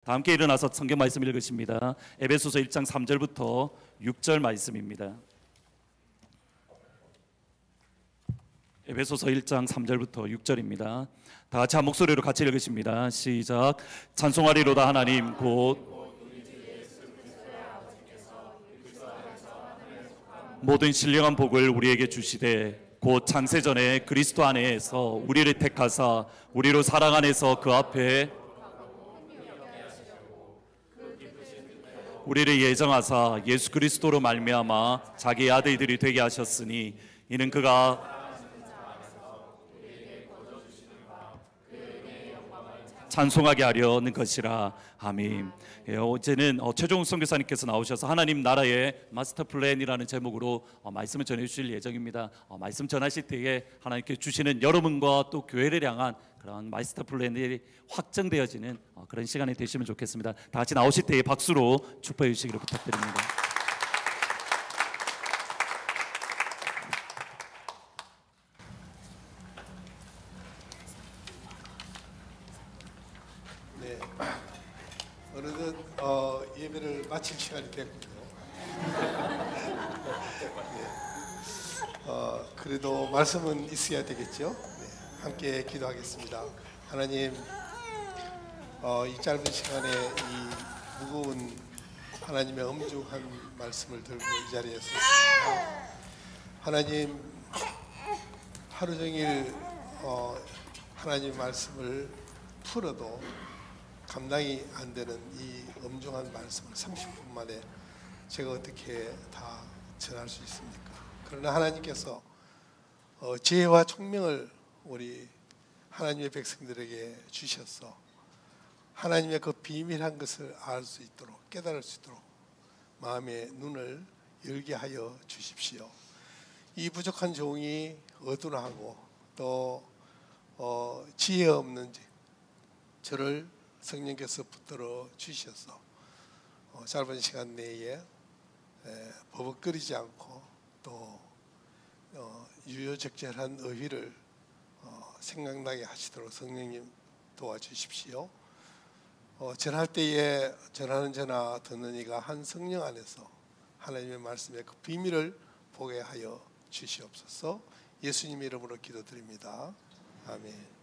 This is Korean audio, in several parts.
다 함께 일어나서 성경 말씀 읽으십니다. 에베소서 1장 3절부터 6절 말씀입니다. 에베소서 1장 3절부터 6절입니다. 다 같이 한 목소리로 같이 읽으십니다. 시작. 찬송하리로다 하나님 곧 모든 신령한 복을 우리에게 주시되 곧 창세전에 그리스도 안에서 우리를 택하사 우리로 사랑 안에서 그 앞에 우리를 예정하사 예수 그리스도로 말미암아 자기의 아들들이 되게 하셨으니 이는 그가 찬송하게 하려는 것이라. 아멘. 어제는 최종욱 선교사님께서 나오셔서 하나님 나라의 마스터 플랜이라는 제목으로 말씀을 전해주실 예정입니다. 말씀 전하실 때에 하나님께 주시는 여러분과 또 교회를 향한 그런 마스터 플랜이 확정되어지는 그런 시간이 되시면 좋겠습니다. 다 같이 나오실 때에 박수로 축복해 주시기를 부탁드립니다. 어느덧 예배를 마칠 시간이 됐군요. 그래도 말씀은 있어야 되겠죠. 함께 기도하겠습니다. 하나님, 이 짧은 시간에 이 무거운 하나님의 엄중한 말씀을 들고 이 자리에 섰습니다. 하나님, 하루 종일 하나님 말씀을 풀어도 감당이 안 되는 이 엄중한 말씀을 30분 만에 제가 어떻게 다 전할 수 있습니까? 그러나 하나님께서 지혜와 총명을 우리 하나님의 백성들에게 주셔서 하나님의 그 비밀한 것을 알 수 있도록, 깨달을 수 있도록 마음의 눈을 열게 하여 주십시오. 이 부족한 종이 어두나하고 또 지혜 없는 저를 성령께서 붙들어 주셔서 짧은 시간 내에 버벅거리지 않고 또 유효적절한 의의를 생각나게 하시도록 성령님 도와주십시오. 전할 때에 전하는 자나 듣는 이가 한 성령 안에서 하나님의 말씀의 그 비밀을 보게 하여 주시옵소서. 예수님 이름으로 기도드립니다. 아멘.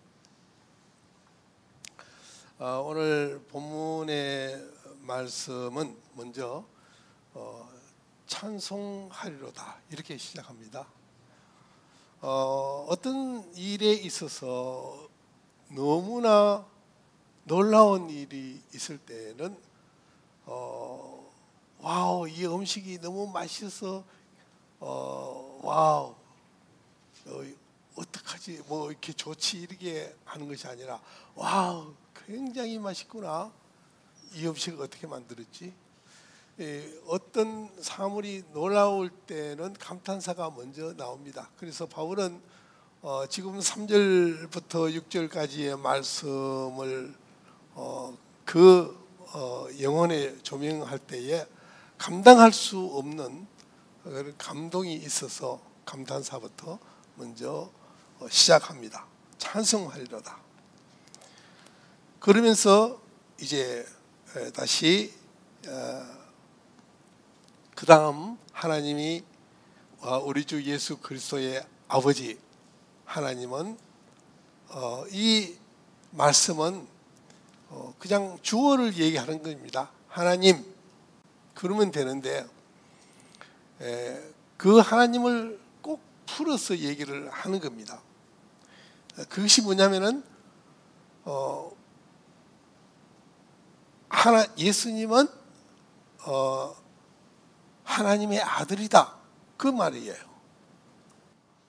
오늘 본문의 말씀은 먼저 찬송하리로다 이렇게 시작합니다. 어떤 일에 있어서 너무나 놀라운 일이 있을 때는 와우, 이 음식이 너무 맛있어서 와우, 어떡하지, 뭐 이렇게 좋지 이렇게 하는 것이 아니라 와우, 굉장히 맛있구나, 이 음식을 어떻게 만들었지. 어떤 사물이 놀라울 때는 감탄사가 먼저 나옵니다. 그래서 바울은 지금 3절부터 6절까지의 말씀을 영혼에 조명할 때에 감당할 수 없는 감동이 있어서 감탄사부터 먼저 시작합니다. 찬송하리로다. 그러면서 이제 다시 그 다음 하나님이 우리 주 예수 그리스도의 아버지 하나님은 이 말씀은 그냥 주어를 얘기하는 겁니다. 하나님 그러면 되는데 그 하나님을 꼭 풀어서 얘기를 하는 겁니다. 그것이 뭐냐면은 예수님은 하나님의 아들이다, 그 말이에요.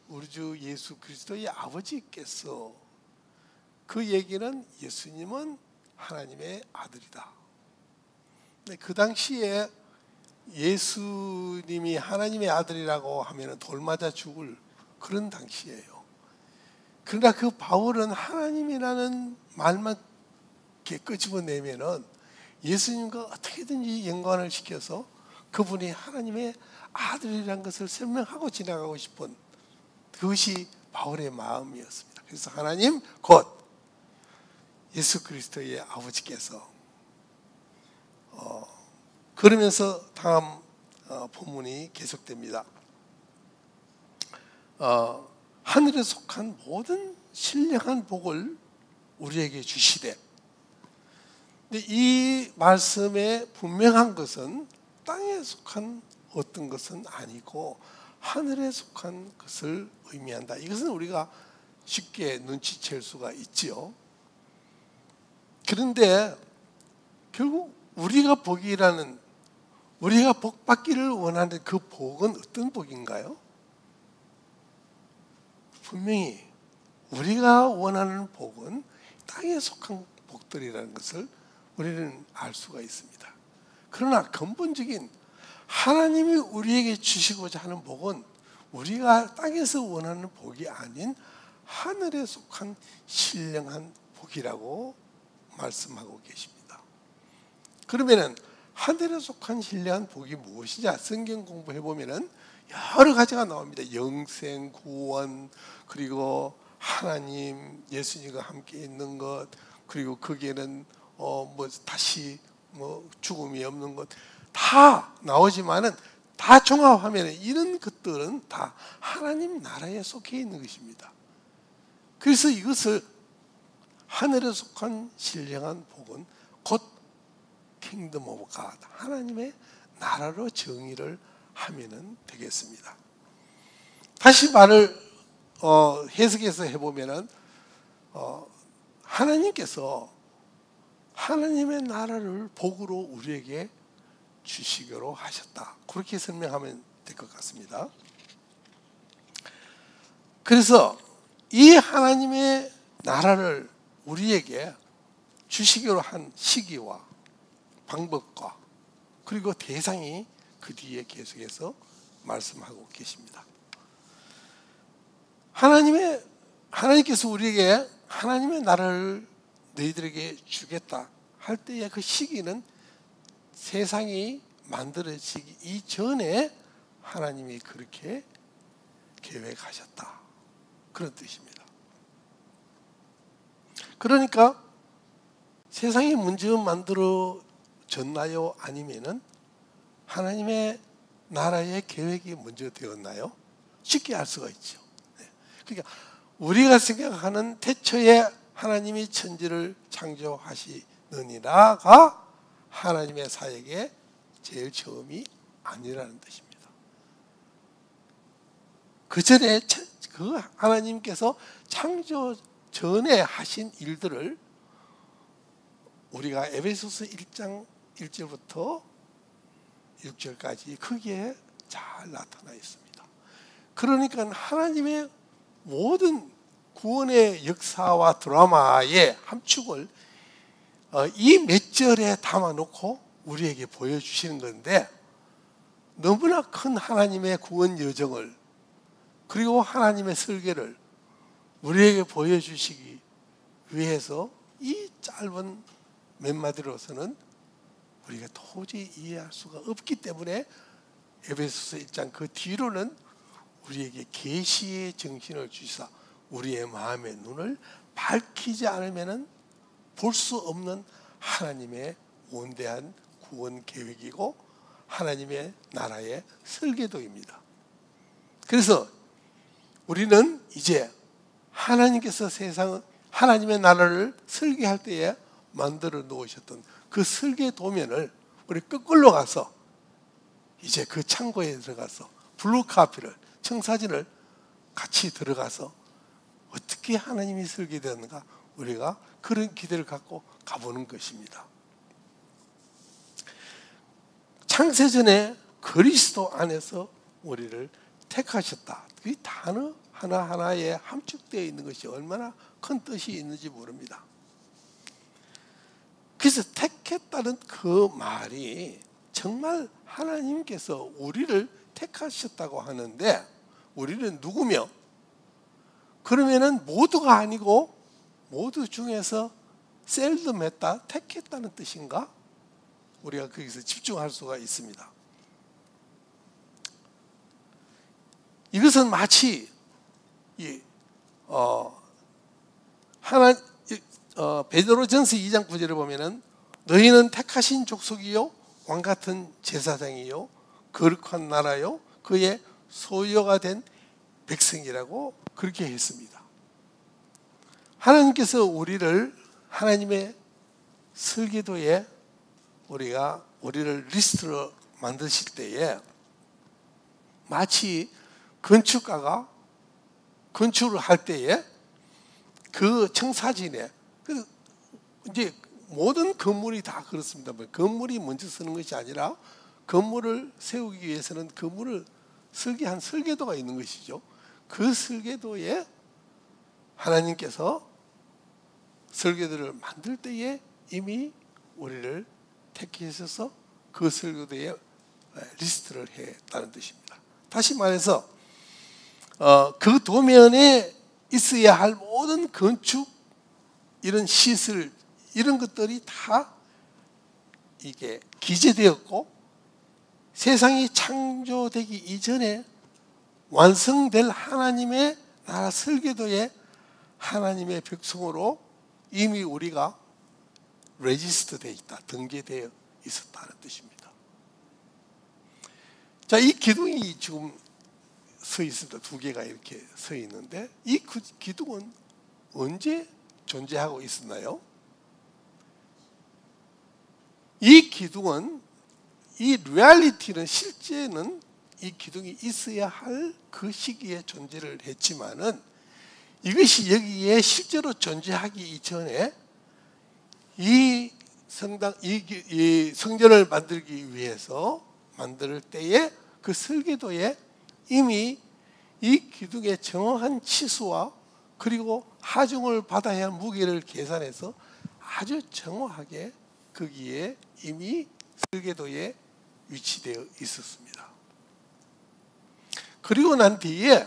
우리 주 예수 그리스도의 아버지께서 그 얘기는 예수님은 하나님의 아들이다. 그 당시에 예수님이 하나님의 아들이라고 하면 돌 맞아 죽을 그런 당시예요. 그러나 그 바울은 하나님이라는 말만 끄집어내면은 예수님과 어떻게든지 연관을 시켜서 그분이 하나님의 아들이라는 것을 설명하고 지나가고 싶은 그것이 바울의 마음이었습니다. 그래서 하나님 곧 예수 그리스도의 아버지께서 그러면서 다음 본문이 계속됩니다. 하늘에 속한 모든 신령한 복을 우리에게 주시되, 근데 이 말씀에 분명한 것은 땅에 속한 어떤 것은 아니고 하늘에 속한 것을 의미한다. 이것은 우리가 쉽게 눈치챌 수가 있지요. 그런데 결국 우리가 복 받기를 원하는 그 복은 어떤 복인가요? 분명히 우리가 원하는 복은 땅에 속한 복들이라는 것을 우리는 알 수가 있습니다. 그러나 근본적인 하나님이 우리에게 주시고자 하는 복은 우리가 땅에서 원하는 복이 아닌 하늘에 속한 신령한 복이라고 말씀하고 계십니다. 그러면은 하늘에 속한 신령한 복이 무엇이냐? 성경 공부해 보면은 여러 가지가 나옵니다. 영생, 구원, 그리고 하나님, 예수님과 함께 있는 것, 그리고 거기에는 다시 죽음이 없는 것 다 나오지만은 다 종합하면 이런 것들은 다 하나님 나라에 속해 있는 것입니다. 그래서 이것을 하늘에 속한 신령한 복은 곧 킹덤 오브 갓, 하나님의 나라로 정의를 하면은 되겠습니다. 다시 말을 해석해서 해보면은 하나님께서 하나님의 나라를 복으로 우리에게 주시기로 하셨다. 그렇게 설명하면 될 것 같습니다. 그래서 이 하나님의 나라를 우리에게 주시기로 한 시기와 방법과 그리고 대상이 그 뒤에 계속해서 말씀하고 계십니다. 하나님께서 우리에게 하나님의 나라를 너희들에게 주겠다 할 때의 그 시기는 세상이 만들어지기 이전에 하나님이 그렇게 계획하셨다, 그런 뜻입니다. 그러니까 세상이 먼저 만들어졌나요? 아니면은 하나님의 나라의 계획이 먼저 되었나요? 쉽게 알 수가 있죠. 그러니까 우리가 생각하는 태초에 하나님이 천지를 창조하시느니라가 하나님의 사역의 제일 처음이 아니라는 뜻입니다. 그 전에 그 하나님께서 창조 전에 하신 일들을 우리가 에베소서 1장 1절부터 6절까지 거기에 잘 나타나 있습니다. 그러니까 하나님의 모든 구원의 역사와 드라마의 함축을 이 몇 절에 담아놓고 우리에게 보여주시는 건데, 너무나 큰 하나님의 구원 여정을 그리고 하나님의 설계를 우리에게 보여주시기 위해서 이 짧은 몇 마디로서는 우리가 도저히 이해할 수가 없기 때문에 에베소서 1장 그 뒤로는 우리에게 계시의 정신을 주시사 우리의 마음의 눈을 밝히지 않으면 볼 수 없는 하나님의 원대한 구원 계획이고 하나님의 나라의 설계도입니다. 그래서 우리는 이제 하나님께서 하나님의 나라를 설계할 때에 만들어 놓으셨던 그 설계 도면을 우리 거꾸로 가서 이제 그 창고에 들어가서 블루카피를, 청사진을 같이 들어가서 어떻게 하나님이 설계되었는가 우리가 그런 기대를 갖고 가보는 것입니다. 창세전에 그리스도 안에서 우리를 택하셨다. 이 단어 하나하나에 함축되어 있는 것이 얼마나 큰 뜻이 있는지 모릅니다. 그래서 택했다는 그 말이 정말 하나님께서 우리를 택하셨다고 하는데, 우리는 누구며? 그러면은 모두가 아니고 모두 중에서 셀덤했다, 택했다는 뜻인가? 우리가 거기서 집중할 수가 있습니다. 이것은 마치 베드로전서 2장 9절에 보면은 너희는 택하신 족속이요 왕 같은 제사장이요 거룩한 나라요 그의 소유가 된 백성이라고 그렇게 했습니다. 하나님께서 우리를 하나님의 설계도에 우리를 리스트로 만드실 때에 마치 건축가가 건축을 할 때에 그 청사진에 이제 모든 건물이 다 그렇습니다. 건물이 먼저 서는 것이 아니라 건물을 세우기 위해서는 건물을 설계한 설계도가 있는 것이죠. 그 설계도에 하나님께서 설계도를 만들 때에 이미 우리를 택하셔서 그 설계도에 리스트를 했다는 뜻입니다. 다시 말해서 그 도면에 있어야 할 모든 건축, 이런 시설, 이런 것들이 다 이게 기재되었고 세상이 창조되기 이전에 완성될 하나님의 나라 설계도에 하나님의 백성으로 이미 우리가 레지스터 되어 있다, 등재되어 있었다는 뜻입니다. 자, 이 기둥이 지금 서 있습니다. 두 개가 이렇게 서 있는데 이 기둥은 언제 존재하고 있었나요? 이 기둥은, 이 리얼리티는, 실제는 이 기둥이 있어야 할 그 시기에 존재를 했지만은 이것이 여기에 실제로 존재하기 이전에 이 성전을 만들기 위해서 만들 때에 그 설계도에 이미 이 기둥의 정확한 치수와 그리고 하중을 받아야 할 무게를 계산해서 아주 정확하게 거기에 이미 설계도에 위치되어 있었습니다. 그리고 난 뒤에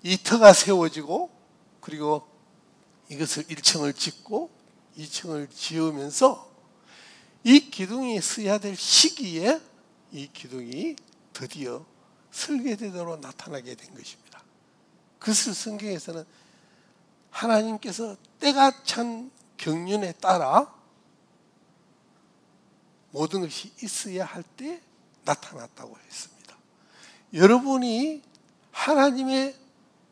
이 터가 세워지고 그리고 이것을 1층을 짓고 2층을 지으면서 이 기둥이 서야 될 시기에 이 기둥이 드디어 설계대로 나타나게 된 것입니다. 그것을 성경에서는 하나님께서 때가 찬 경륜에 따라 모든 것이 있어야 할 때 나타났다고 했습니다. 여러분이 하나님의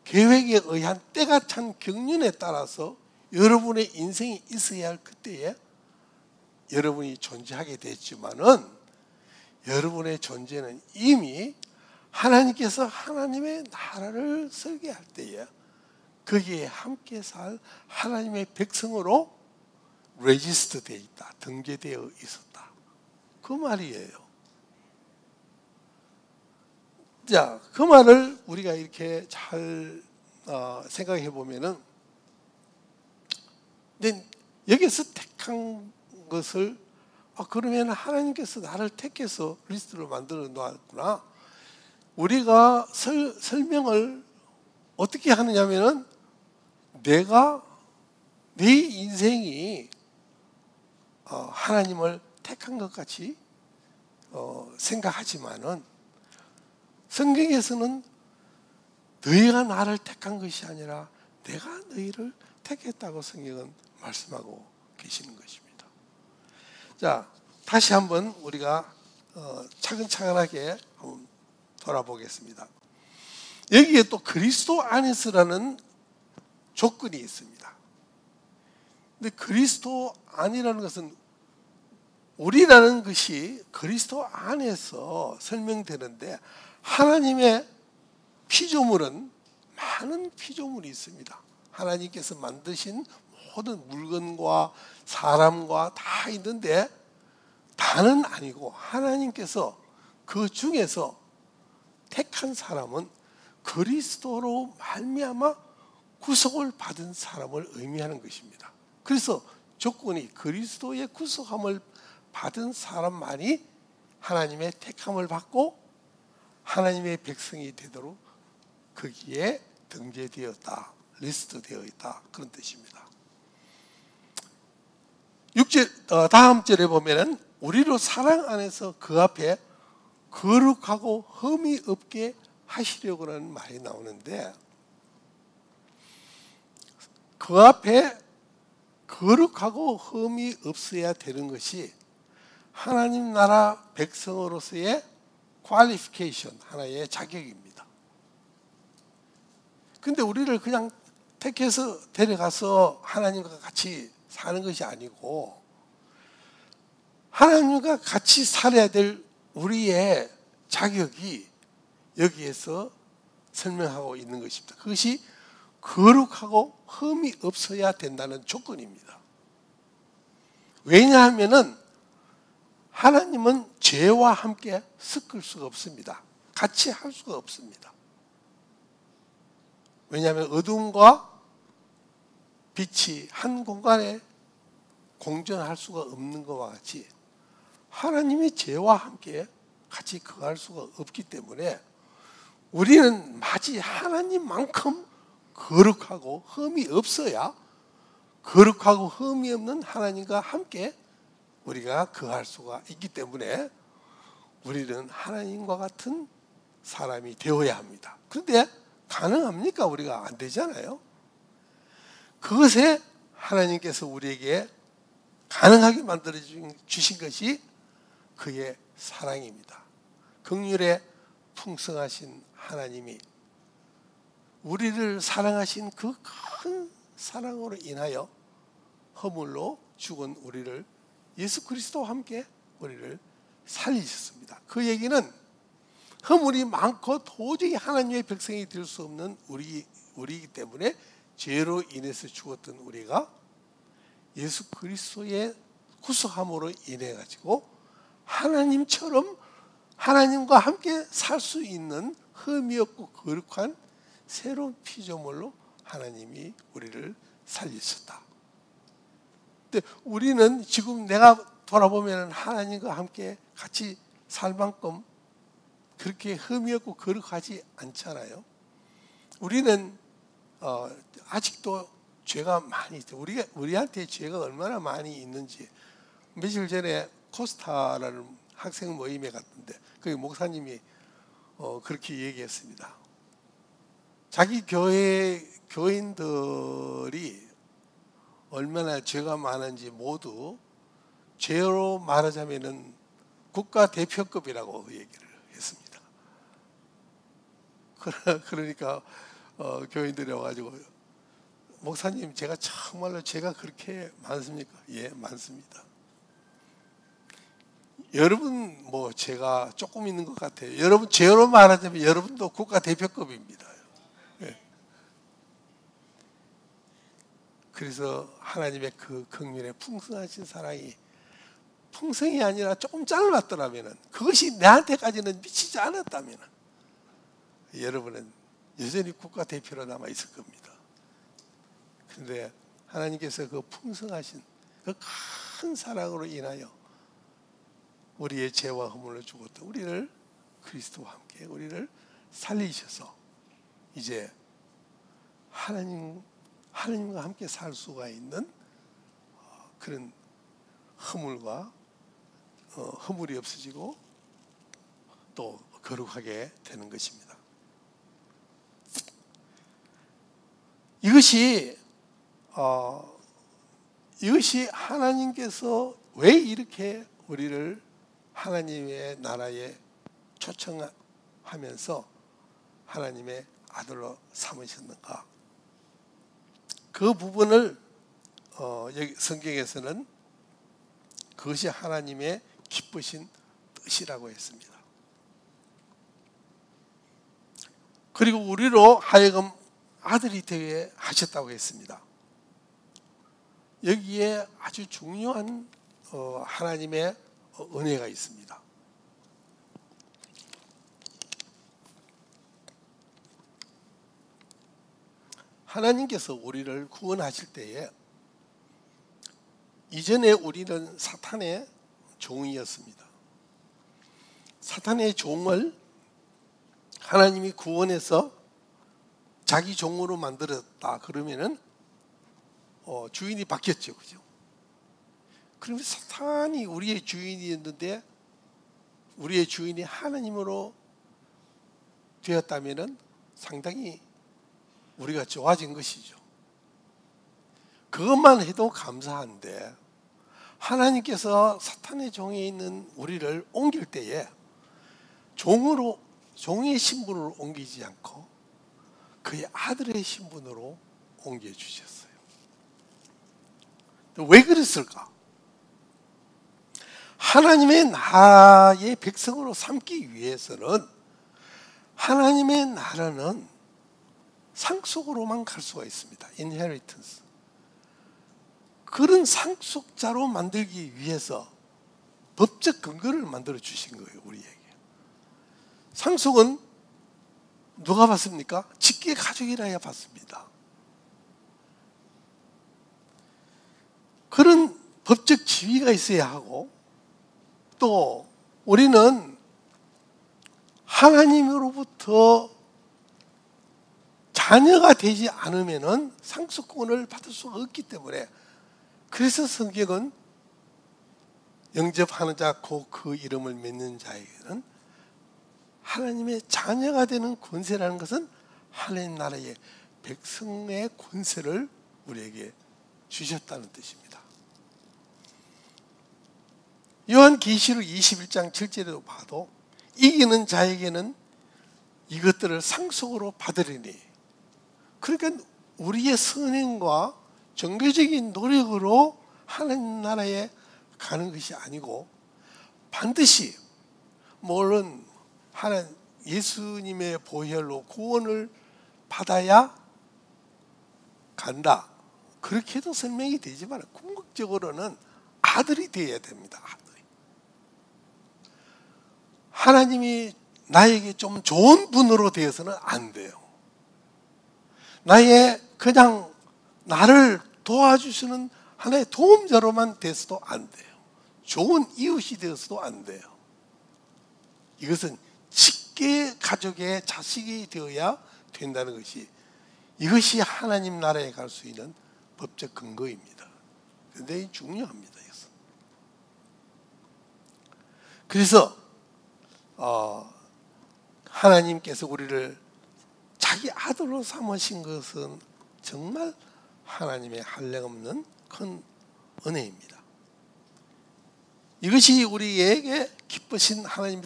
계획에 의한 때가 찬 경륜에 따라서 여러분의 인생이 있어야 할 그때에 여러분이 존재하게 됐지만은 여러분의 존재는 이미 하나님께서 하나님의 나라를 설계할 때에 거기에 함께 살 하나님의 백성으로 레지스터 되어 있다, 등재되어 있었다, 그 말이에요. 자, 그 말을 우리가 이렇게 잘 생각해 보면은, 근데 여기서 택한 것을 그러면 하나님께서 나를 택해서 리스트를 만들어 놨구나. 우리가 설명을 어떻게 하느냐면은 내가 내 인생이 하나님을 택한 것 같이 생각하지만은 성경에서는 너희가 나를 택한 것이 아니라 내가 너희를 택했다고 성경은 말씀하고 계시는 것입니다. 자, 다시 한번 우리가 차근차근하게 한번 돌아보겠습니다. 여기에 또 그리스도 안에서라는 조건이 있습니다. 근데 그리스도 안이라는 것은 우리라는 것이 그리스도 안에서 설명되는데 하나님의 피조물은 많은 피조물이 있습니다. 하나님께서 만드신 모든 물건과 사람과 다 있는데 다는 아니고 하나님께서 그 중에서 택한 사람은 그리스도로 말미암아 구속을 받은 사람을 의미하는 것입니다. 그래서 조건이 그리스도의 구속함을 받은 사람만이 하나님의 택함을 받고 하나님의 백성이 되도록 거기에 등재되었다, 리스트되어 있다, 그런 뜻입니다. 6절, 다음 절에 보면은 우리로 사랑 안에서 그 앞에 거룩하고 흠이 없게 하시려고 하는 말이 나오는데, 그 앞에 거룩하고 흠이 없어야 되는 것이 하나님 나라 백성으로서의 퀄리피케이션, 하나의 자격입니다. 근데 우리를 그냥 택해서 데려가서 하나님과 같이 사는 것이 아니고 하나님과 같이 살아야 될 우리의 자격이 여기에서 설명하고 있는 것입니다. 그것이 거룩하고 흠이 없어야 된다는 조건입니다. 왜냐하면은 하나님은 죄와 함께 섞을 수가 없습니다. 같이 할 수가 없습니다. 왜냐하면 어둠과 빛이 한 공간에 공존할 수가 없는 것과 같이 하나님의 죄와 함께 같이 거할 수가 없기 때문에 우리는 마치 하나님만큼 거룩하고 흠이 없어야 거룩하고 흠이 없는 하나님과 함께 우리가 거할 수가 있기 때문에 우리는 하나님과 같은 사람이 되어야 합니다. 그런데 가능합니까? 우리가 안 되잖아요. 그것에 하나님께서 우리에게 가능하게 만들어 주신 것이 그의 사랑입니다. 긍휼에 풍성하신 하나님이 우리를 사랑하신 그 큰 사랑으로 인하여 허물로 죽은 우리를 예수 그리스도와 함께 우리를 살리셨습니다. 그 얘기는 허물이 많고 도저히 하나님의 백성이 될 수 없는 우리이기 때문에 죄로 인해서 죽었던 우리가 예수 그리스도의 구속함으로 인해 가지고 하나님처럼 하나님과 함께 살 수 있는 흠이 없고 거룩한 새로운 피조물로 하나님이 우리를 살리셨다. 근데 우리는 지금 내가 돌아보면 하나님과 함께 같이 살 만큼 그렇게 흠이 없고 거룩하지 않잖아요. 우리는 아직도 죄가 많이 있죠. 우리한테 죄가 얼마나 많이 있는지 며칠 전에 코스타라는 학생 모임에 갔는데 거기 목사님이 그렇게 얘기했습니다. 자기 교인들이 얼마나 죄가 많은지 모두 죄로 말하자면은 국가대표급이라고 얘기를 했습니다. 그러니까 교인들이 와가지고 목사님 제가 정말로 죄가 그렇게 많습니까? 예, 많습니다. 여러분 뭐 죄가 조금 있는 것 같아요. 여러분 죄로 말하자면 여러분도 국가대표급입니다. 예. 그래서 하나님의 그 긍휼에 풍성하신 사랑이 풍성이 아니라 조금 짧았더라면 그것이 내한테까지는 미치지 않았다면 여러분은 여전히 국가대표로 남아 있을 겁니다. 그런데 하나님께서 그 풍성하신 그 큰 사랑으로 인하여 우리의 죄와 허물을 죽었던 우리를 그리스도와 함께 우리를 살리셔서 이제 하나님과 함께 살 수가 있는 그런 허물이 없어지고 또 거룩하게 되는 것입니다. 이것이 하나님께서 왜 이렇게 우리를 하나님의 나라에 초청하면서 하나님의 아들로 삼으셨는가? 그 부분을 여기 성경에서는 그것이 하나님의 기쁘신 뜻이라고 했습니다. 그리고 우리로 하여금 아들이 되게 하셨다고 했습니다. 여기에 아주 중요한 하나님의 은혜가 있습니다. 하나님께서 우리를 구원하실 때에 이전에 우리는 사탄의 종이었습니다. 사탄의 종을 하나님이 구원해서 자기 종으로 만들었다 그러면은 주인이 바뀌었죠, 그죠? 그러면 사탄이 우리의 주인이었는데 우리의 주인이 하나님으로 되었다면은 상당히 우리가 좋아진 것이죠. 그것만 해도 감사한데 하나님께서 사탄의 종에 있는 우리를 옮길 때에 종의 신분으로 옮기지 않고 그의 아들의 신분으로 옮겨주셨어요. 왜 그랬을까? 하나님의 나라의 백성으로 삼기 위해서는 하나님의 나라는 상속으로만 갈 수가 있습니다. inheritance. 그런 상속자로 만들기 위해서 법적 근거를 만들어 주신 거예요, 우리에게. 상속은 누가 받습니까? 직계 가족이라야 받습니다. 그런 법적 지위가 있어야 하고, 또 우리는 하나님으로부터 자녀가 되지 않으면 상속권을 받을 수가 없기 때문에, 그래서 성경은 영접하는 자 곧 그 이름을 맺는 자에게는 하나님의 자녀가 되는 권세라는 것은 하나님 나라의 백성의 권세를 우리에게 주셨다는 뜻입니다. 요한계시록 21장 7절에도 봐도 이기는 자에게는 이것들을 상속으로 받으리니, 그러니까 우리의 선행과 종교적인 노력으로 하나님 나라에 가는 것이 아니고, 반드시 물론 예수님의 보혈로 구원을 받아야 간다, 그렇게도 설명이 되지만 궁극적으로는 아들이 되어야 됩니다. 아들이. 하나님이 나에게 좀 좋은 분으로 되어서는 안 돼요. 그냥 나를 도와주시는 하나의 도움자로만 돼서도 안 돼요. 좋은 이웃이 되어서도 안 돼요. 이것은 직계 가족의 자식이 되어야 된다는 것이, 이것이 하나님 나라에 갈 수 있는 법적 근거입니다. 굉장히 중요합니다. 그래서 하나님께서 우리를 자기 아들로 삼으신 것은 정말 하나님의 한량없는 큰 은혜입니다. 이것이 우리에게 기쁘신 하나님의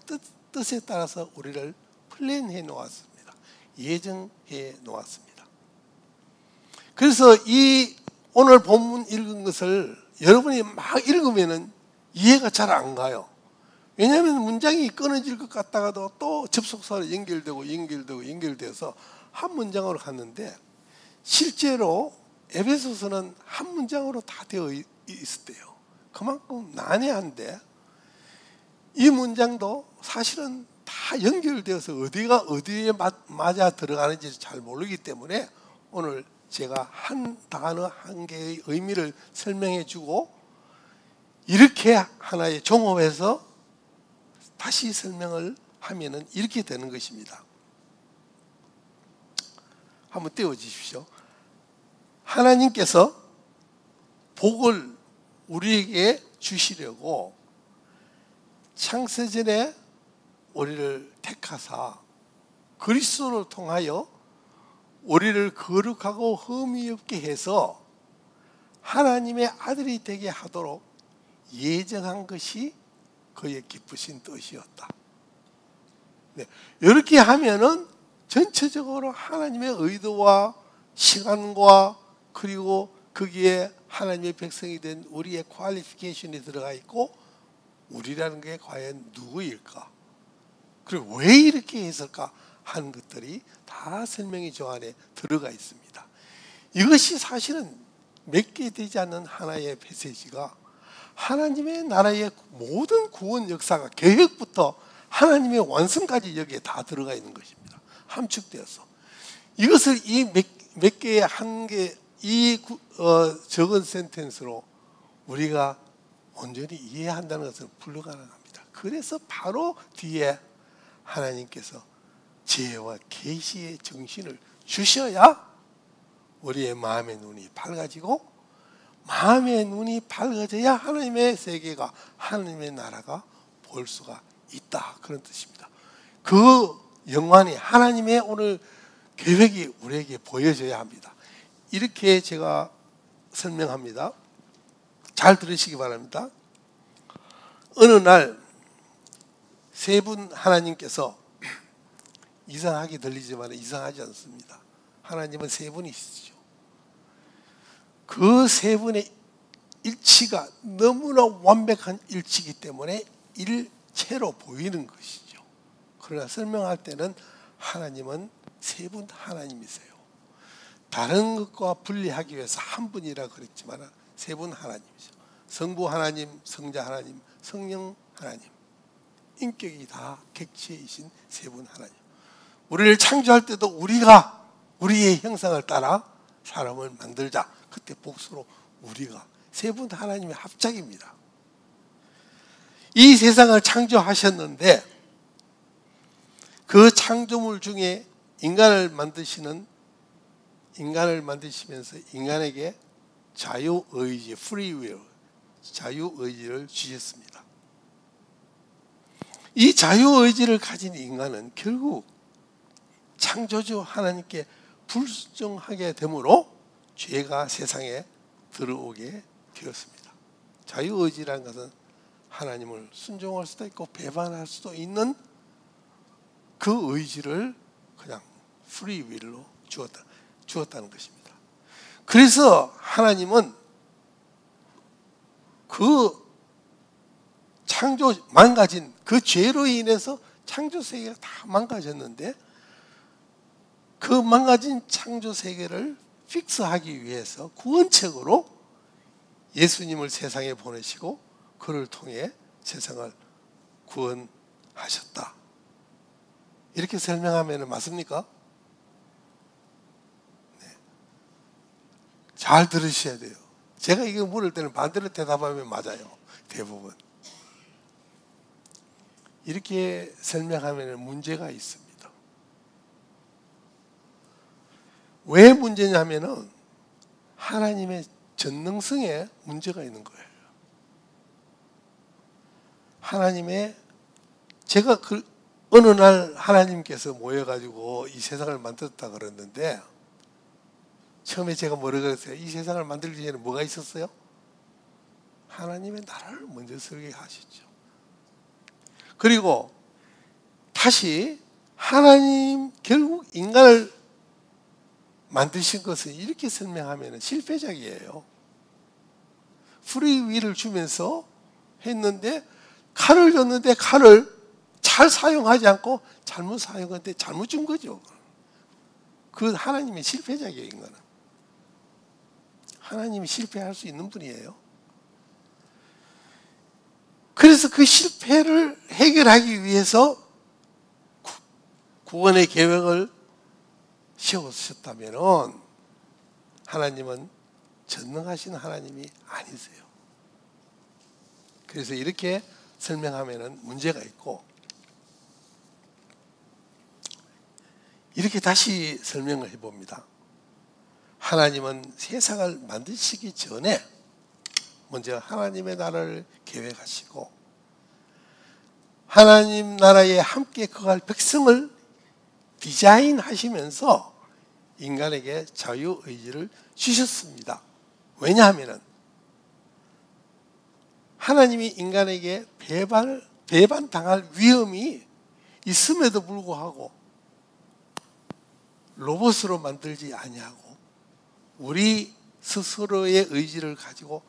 뜻에 따라서 우리를 플랜해 놓았습니다. 예정해 놓았습니다. 그래서 이 오늘 본문 읽은 것을 여러분이 막 읽으면 이해가 잘 안 가요. 왜냐하면 문장이 끊어질 것 같다가도 또 접속사로 연결돼서 한 문장으로 갔는데, 실제로 에베소서는 한 문장으로 다 되어 있었대요. 그만큼 난해한데, 이 문장도 사실은 다 연결되어서 어디가 어디에 맞아 들어가는지 잘 모르기 때문에 오늘 제가 한 단어 한 개의 의미를 설명해 주고, 이렇게 하나의 종합해서 다시 설명을 하면은 이렇게 되는 것입니다. 한번 띄워주십시오. 하나님께서 복을 우리에게 주시려고 창세전에 우리를 택하사 그리스도를 통하여 우리를 거룩하고 흠이 없게 해서 하나님의 아들이 되게 하도록 예정한 것이 그의 기쁘신 뜻이었다. 네, 이렇게 하면은 전체적으로 하나님의 의도와 시간과 그리고 거기에 하나님의 백성이 된 우리의 퀄리피케이션이 들어가 있고, 우리라는 게 과연 누구일까? 그리고 왜 이렇게 했을까 하는 것들이 다 설명이 저 안에 들어가 있습니다. 이것이 사실은 몇 개 되지 않는 하나의 메시지가 하나님의 나라의 모든 구원 역사가 계획부터 하나님의 완성까지 여기에 다 들어가 있는 것입니다. 함축되어서 이것을 이 몇 개의 한 개 이 적은 센텐스로 우리가 온전히 이해한다는 것은 불가능합니다. 그래서 바로 뒤에 하나님께서 지혜와 계시의 정신을 주셔야 우리의 마음의 눈이 밝아지고, 마음의 눈이 밝아져야 하나님의 세계가, 하나님의 나라가 볼 수가 있다, 그런 뜻입니다. 그 영광이 하나님의 오늘 계획이 우리에게 보여져야 합니다. 이렇게 제가 설명합니다. 잘 들으시기 바랍니다. 어느 날 세 분 하나님께서, 이상하게 들리지만 이상하지 않습니다. 하나님은 세 분이시죠. 그 세 분의 일치가 너무나 완벽한 일치이기 때문에 일체로 보이는 것이죠. 그러나 설명할 때는 하나님은 세 분 하나님이세요. 다른 것과 분리하기 위해서 한 분이라 그랬지만 세 분 하나님이죠. 성부 하나님, 성자 하나님, 성령 하나님, 인격이 다 객체이신 세 분 하나님. 우리를 창조할 때도 우리가 우리의 형상을 따라 사람을 만들자. 그때 복수로 우리가, 세 분 하나님의 합작입니다. 이 세상을 창조하셨는데 그 창조물 중에 인간을 만드시면서 인간에게 자유의지, free will, 자유의지를 주셨습니다. 이 자유의지를 가진 인간은 결국 창조주 하나님께 불순종하게 되므로 죄가 세상에 들어오게 되었습니다. 자유의지라는 것은 하나님을 순종할 수도 있고 배반할 수도 있는 그 의지를 그냥 free will로 주었다는 것입니다. 그래서 하나님은 그 망가진 그 죄로 인해서 창조 세계가 다 망가졌는데 그 망가진 창조 세계를 픽스하기 위해서 구원책으로 예수님을 세상에 보내시고 그를 통해 세상을 구원하셨다. 이렇게 설명하면 맞습니까? 네. 잘 들으셔야 돼요. 제가 이거 물을 때는 반대로 대답하면 맞아요. 대부분. 이렇게 설명하면 문제가 있습니다. 왜 문제냐면은 하나님의 전능성에 문제가 있는 거예요. 제가 어느 날 하나님께서 모여가지고 이 세상을 만들었다 그랬는데 처음에 제가 뭐라 그랬어요? 이 세상을 만들기 전에 뭐가 있었어요? 하나님의 나라를 먼저 설계하셨죠. 그리고 다시 하나님 결국 인간을 만드신 것은 이렇게 설명하면 실패작이에요. 프리윌을 주면서 했는데 칼을 줬는데 칼을 잘 사용하지 않고 잘못 사용했는데 잘못 준 거죠. 그 하나님의 실패작이에요. 인간은. 하나님이 실패할 수 있는 분이에요. 그래서 그 실패를 해결하기 위해서 구원의 계획을 세우셨다면 하나님은 전능하신 하나님이 아니세요. 그래서 이렇게 설명하면 문제가 있고 이렇게 다시 설명을 해봅니다. 하나님은 세상을 만드시기 전에 먼저 하나님의 나라를 계획하시고 하나님 나라에 함께 거할 백성을 디자인하시면서 인간에게 자유의지를 주셨습니다. 왜냐하면 하나님이 인간에게 배반당할 위험이 있음에도 불구하고 로봇으로 만들지 아니하고 우리 스스로의 의지를 가지고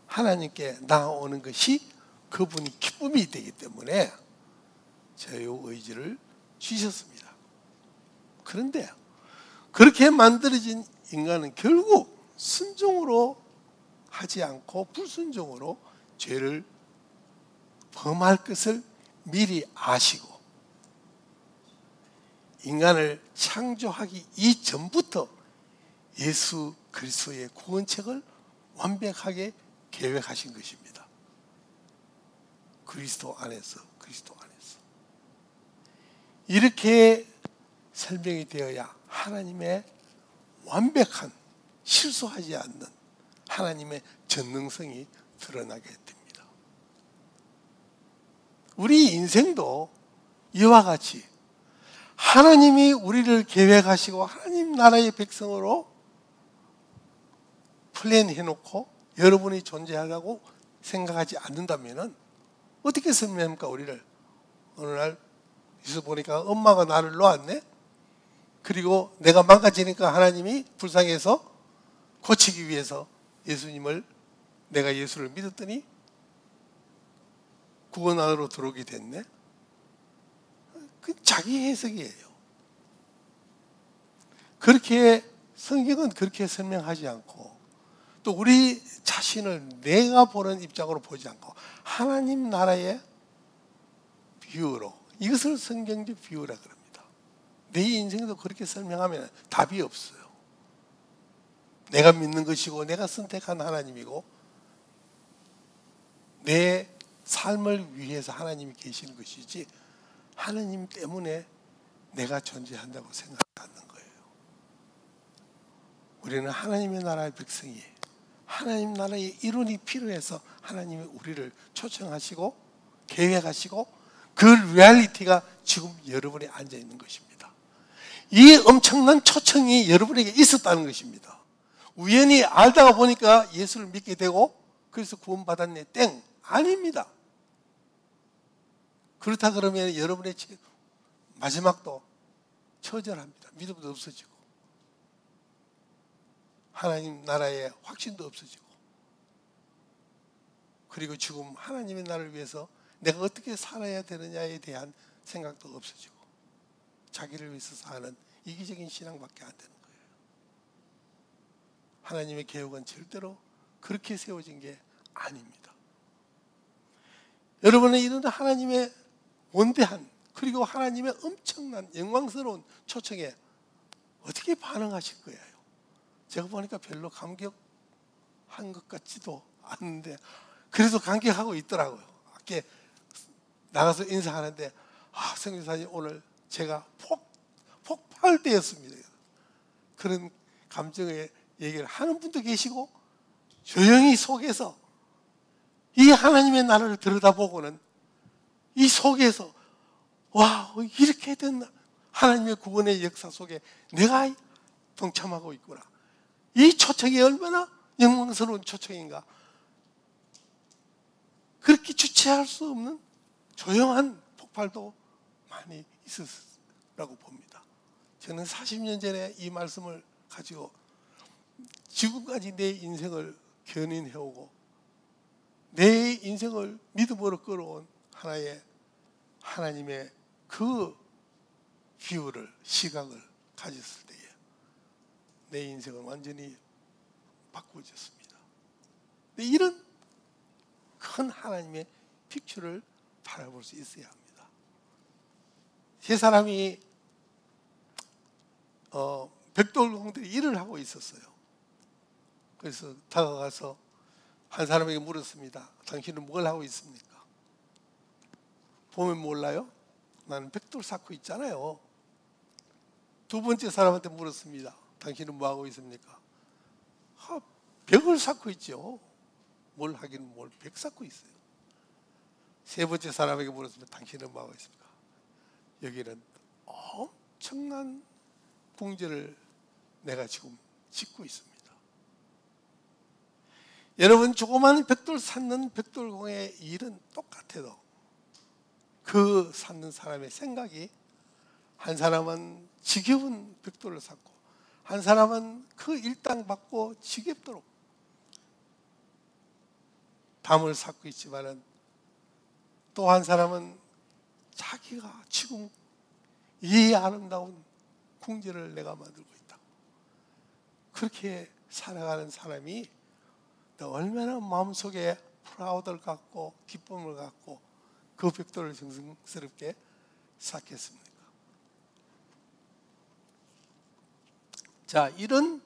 하나님께 나아오는 것이 그분이 기쁨이 되기 때문에 자유의지를 주셨습니다. 그런데 그렇게 만들어진 인간은 결국 순종으로 하지 않고 불순종으로 죄를 범할 것을 미리 아시고 인간을 창조하기 이전부터 예수 그리스도의 구원책을 완벽하게 계획하신 것입니다. 그리스도 안에서. 이렇게 설명이 되어야 하나님의 완벽한 실수하지 않는 하나님의 전능성이 드러나게 됩니다. 우리 인생도 이와 같이 하나님이 우리를 계획하시고 하나님 나라의 백성으로 플랜해놓고 여러분이 존재하다고 생각하지 않는다면 어떻게 설명합니까? 우리를 어느 날 있어 보니까 엄마가 나를 놓았네. 그리고 내가 망가지니까 하나님이 불쌍해서 고치기 위해서 내가 예수를 믿었더니 구원 안으로 들어오게 됐네. 그 자기 해석이에요. 그렇게 성경은 그렇게 설명하지 않고 또 우리 자신을 내가 보는 입장으로 보지 않고 하나님 나라의 비유로, 이것을 성경적 비유라 그럽니다. 내 인생도 그렇게 설명하면 답이 없어요. 내가 믿는 것이고 내가 선택한 하나님이고 내 삶을 위해서 하나님이 계시는 것이지 하나님 때문에 내가 존재한다고 생각하지 않는 거예요. 우리는 하나님의 나라의 백성이에요. 하나님 나라의 일원이 필요해서 하나님이 우리를 초청하시고 계획하시고 그 리얼리티가 지금 여러분이 앉아 있는 것입니다. 이 엄청난 초청이 여러분에게 있었다는 것입니다. 우연히 알다가 보니까 예수를 믿게 되고 그래서 구원받았네, 땡, 아닙니다. 그렇다 그러면 여러분의 마지막도 처절합니다. 믿음도 없어지고 하나님 나라의 확신도 없어지고 그리고 지금 하나님의 나라를 위해서 내가 어떻게 살아야 되느냐에 대한 생각도 없어지고 자기를 위해서 사는 이기적인 신앙밖에 안 되는 거예요. 하나님의 계획은 절대로 그렇게 세워진 게 아닙니다. 여러분은 이런 하나님의 원대한 그리고 하나님의 엄청난 영광스러운 초청에 어떻게 반응하실 거예요? 제가 보니까 별로 감격한 것 같지도 않은데 그래도 감격하고 있더라고요. 밖에 나가서 인사하는데 선교사님 오늘 제가 폭발되었습니다. 그런 감정의 얘기를 하는 분도 계시고 조용히 속에서 이 하나님의 나라를 들여다보고는 이 속에서 와, 이렇게 된 하나님의 구원의 역사 속에 내가 동참하고 있구나. 이 초청이 얼마나 영광스러운 초청인가. 그렇게 주체할 수 없는 조용한 폭발도 많이 있었라고 봅니다. 저는 40년 전에 이 말씀을 가지고 지금까지 내 인생을 견인해오고 내 인생을 믿음으로 끌어온 하나님의 그 비유를, 시각을 가졌을 때에 내 인생은 완전히 바꾸어졌습니다. 이런 큰 하나님의 픽처를 바라볼 수 있어야 합니다. 세 사람이 백돌공들이 일을 하고 있었어요. 그래서 다가가서 한 사람에게 물었습니다. 당신은 뭘 하고 있습니까? 보면 몰라요? 나는 백돌 쌓고 있잖아요. 두 번째 사람한테 물었습니다. 당신은 뭐 하고 있습니까? 벽을 쌓고 있죠. 뭘 하긴 뭘 벽 쌓고 있어요. 세 번째 사람에게 물었습니다. 당신은 뭐 하고 있습니까? 여기는 엄청난 궁전을 내가 지금 짓고 있습니다. 여러분, 조그만 벽돌 쌓는 백돌공의 일은 똑같아도 그 쌓는 사람의 생각이 한 사람은 지겨운 벽돌을 쌓고 한 사람은 그 일당 받고 지겹도록 담을 쌓고 있지만은 또 한 사람은 자기가 지금 이 아름다운 궁전을 내가 만들고 있다. 그렇게 살아가는 사람이 얼마나 마음속에 프라우드를 갖고 기쁨을 갖고 그 벽돌을 정성스럽게 쌓겠습니까? 자, 이런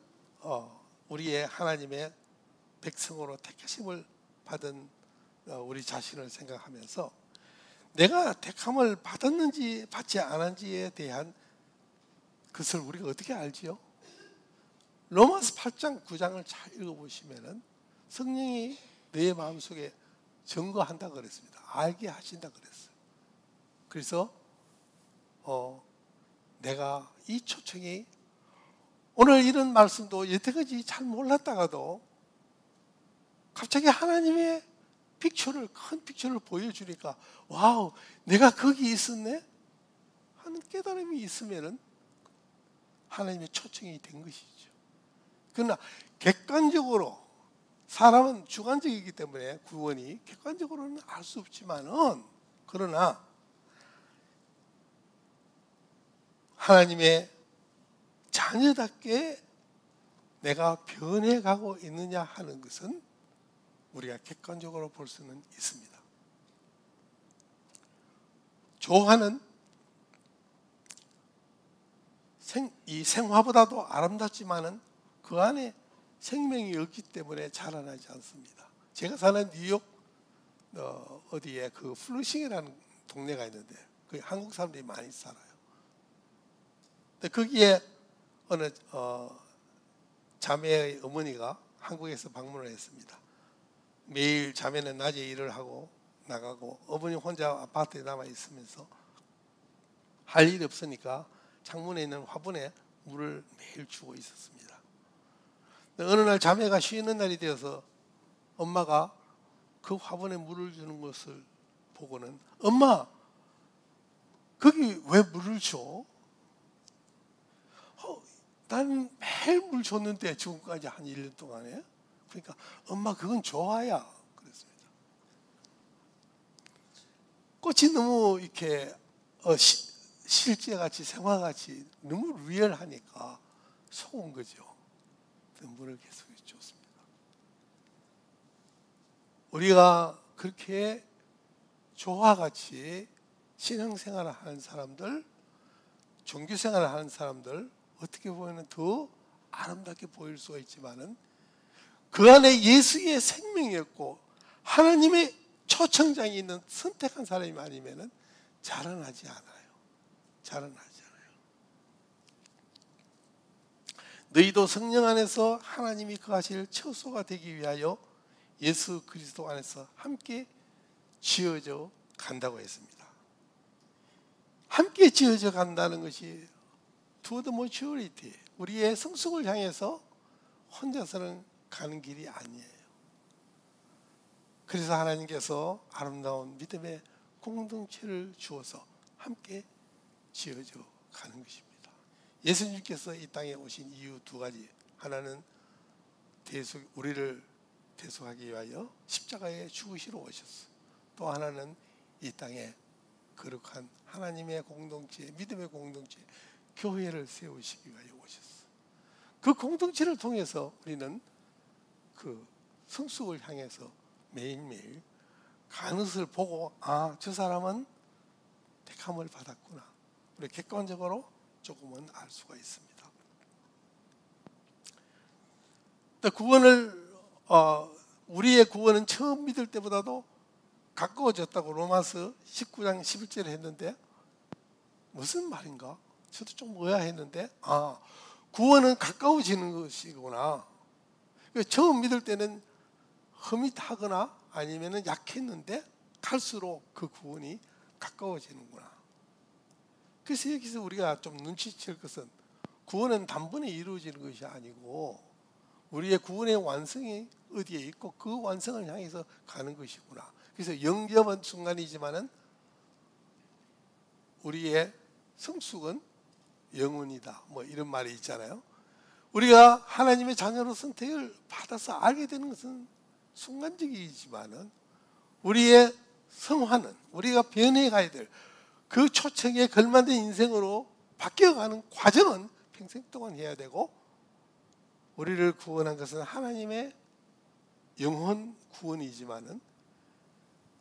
우리의 하나님의 백성으로 택하심을 받은 우리 자신을 생각하면서 내가 택함을 받았는지 받지 않았는지에 대한 것을 우리가 어떻게 알지요? 로마서 8장 9장을 잘 읽어보시면은 성령이 내 마음속에 증거한다 그랬습니다. 알게 하신다 그랬어요. 그래서 내가 이 초청이 오늘 이런 말씀도 여태까지 잘 몰랐다가도 갑자기 하나님의 큰 픽처를 보여주니까 와우, 내가 거기 있었네 하는 깨달음이 있으면은 하나님의 초청이 된 것이죠. 그러나 객관적으로 사람은 주관적이기 때문에 구원이 객관적으로는 알 수 없지만은, 그러나 하나님의 자녀답게 내가 변해가고 있느냐 하는 것은 우리가 객관적으로 볼 수는 있습니다. 조화는 이 생화보다도 아름답지만은 그 안에 생명이 없기 때문에 자라나지 않습니다. 제가 사는 뉴욕 어디에 그 플루싱이라는 동네가 있는데 거기 한국 사람들이 많이 살아요. 근데 거기에 어느 자매의 어머니가 한국에서 방문을 했습니다. 매일 자매는 낮에 일을 하고 나가고 어머니 혼자 아파트에 남아 있으면서 할 일이 없으니까 창문에 있는 화분에 물을 매일 주고 있었습니다. 어느 날 자매가 쉬는 날이 되어서 엄마가 그 화분에 물을 주는 것을 보고는, 엄마, 거기 왜 물을 줘? 나는 매일 물 줬는데 지금까지 한 1년 동안에. 그러니까 엄마, 그건 조화야 그랬습니다. 꽃이 너무 이렇게 실제같이 생화같이 너무 리얼하니까 속은 거죠. 물을 계속 줬습니다. 우리가 그렇게 조화같이 신앙생활을 하는 사람들, 종교생활을 하는 사람들, 어떻게 보면 더 아름답게 보일 수가 있지만은 그 안에 예수의 생명이었고 하나님의 초청장이 있는 선택한 사람이 아니면은 자라나지 않아요. 자라나지 않아요. 너희도 성령 안에서 하나님이 거하실 처소가 되기 위하여 예수 그리스도 안에서 함께 지어져 간다고 했습니다. 함께 지어져 간다는 것이 toward maturity, 우리의 성숙을 향해서 혼자서는 가는 길이 아니에요. 그래서 하나님께서 아름다운 믿음의 공동체를 주어서 함께 지어져 가는 것입니다. 예수님께서 이 땅에 오신 이유 두 가지, 하나는 우리를 대속하기 위하여 십자가에 죽으시러 오셨어요. 또 하나는 이 땅에 거룩한 하나님의 공동체, 믿음의 공동체, 교회를 세우시기 위하여 오셨어요. 그 공동체를 통해서 우리는 그 성숙을 향해서 매일매일 가는 것을 보고, 아, 저 사람은 택함을 받았구나, 우리 객관적으로 조금은 알 수가 있습니다. 구원을 우리의 구원은 처음 믿을 때보다도 가까워졌다고 로마서 19장 11절에 했는데 무슨 말인가? 저도 좀 의아했는데, 구원은 가까워지는 것이구나. 처음 믿을 때는 흐릿하거나 아니면 약했는데 갈수록 그 구원이 가까워지는구나. 그래서 여기서 우리가 좀 눈치챌 것은 구원은 단번에 이루어지는 것이 아니고 우리의 구원의 완성이 어디에 있고 그 완성을 향해서 가는 것이구나. 그래서 영접은 순간이지만은 우리의 성숙은 영원이다, 뭐 이런 말이 있잖아요. 우리가 하나님의 자녀로 선택을 받아서 알게 되는 것은 순간적이지만은 우리의 성화는, 우리가 변해 가야 될 그 초청에 걸맞는 인생으로 바뀌어가는 과정은 평생 동안 해야 되고, 우리를 구원한 것은 하나님의 영혼 구원이지만은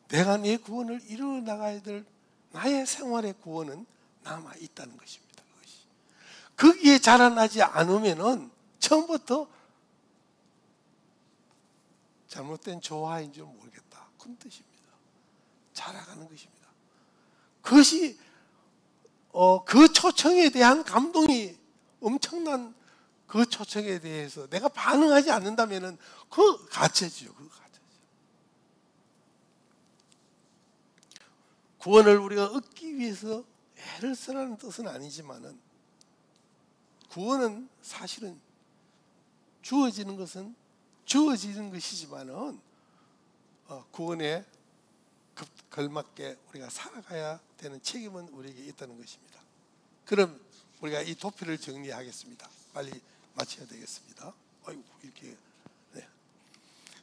내가 내 구원을 이루어 나가야 될 나의 생활의 구원은 남아 있다는 것입니다. 그것이 거기에 자라나지 않으면은 처음부터 잘못된 조화인 줄 모르겠다, 그런 뜻입니다. 자라가는 것입니다. 그것이 그 초청에 대한 감동이 엄청난, 그 초청에 대해서 내가 반응하지 않는다면은 그 가짜지요. 그 가짜죠. 구원을 우리가 얻기 위해서 애를 쓰라는 뜻은 아니지만은 구원은 사실은 주어지는 것은 주어지는 것이지만은 구원에 걸맞게 우리가 살아가야 되는 책임은 우리에게 있다는 것입니다. 그럼 우리가 이 도표를 정리하겠습니다. 빨리 마쳐야 되겠습니다. 아이고 이렇게. 네.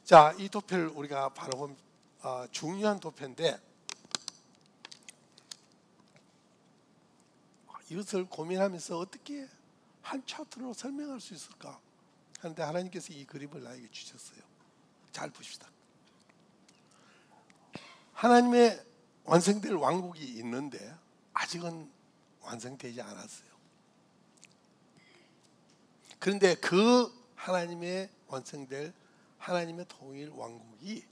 자, 이 도표를 우리가 바로 보면 중요한 도표인데 이것을 고민하면서 어떻게 한 차트로 설명할 수 있을까 하는데 하나님께서 이 그림을 나에게 주셨어요. 잘 보십시다. 하나님의 완성될 왕국이 있는데 아직은 완성되지 않았어요. 그런데 그 하나님의 완성될 하나님의 통일 왕국이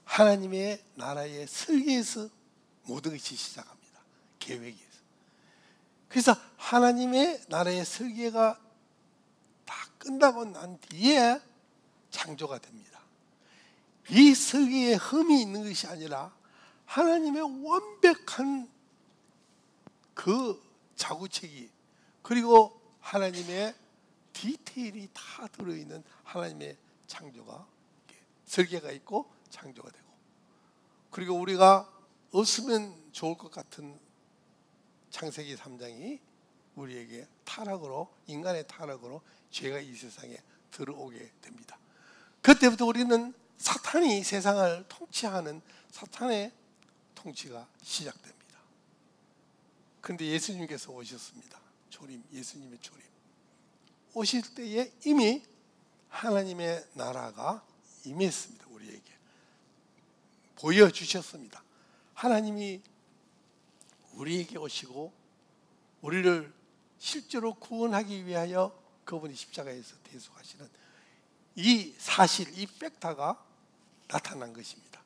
하나님의 나라의 설계에서 모든 것이 시작합니다. 계획에서. 그래서 하나님의 나라의 설계가 다 끝나고 난 뒤에 창조가 됩니다. 이 설계에 흠이 있는 것이 아니라 하나님의 완벽한 그 자구책이 그리고 하나님의 디테일이 다 들어있는 하나님의 창조가 설계가 있고 창조가 되고 그리고 우리가 없으면 좋을 것 같은 창세기 3장이 우리에게 타락으로 인간의 타락으로 죄가 이 세상에 들어오게 됩니다. 그때부터 우리는 사탄이 세상을 통치하는 사탄의 통치가 시작됩니다. 그런데 예수님께서 오셨습니다. 조림, 예수님의 조림. 오실 때에 이미 하나님의 나라가 임했습니다. 우리에게 보여주셨습니다. 하나님이 우리에게 오시고 우리를 실제로 구원하기 위하여 그분이 십자가에서 대속하시는 이 사실, 이 팩타가 나타난 것입니다.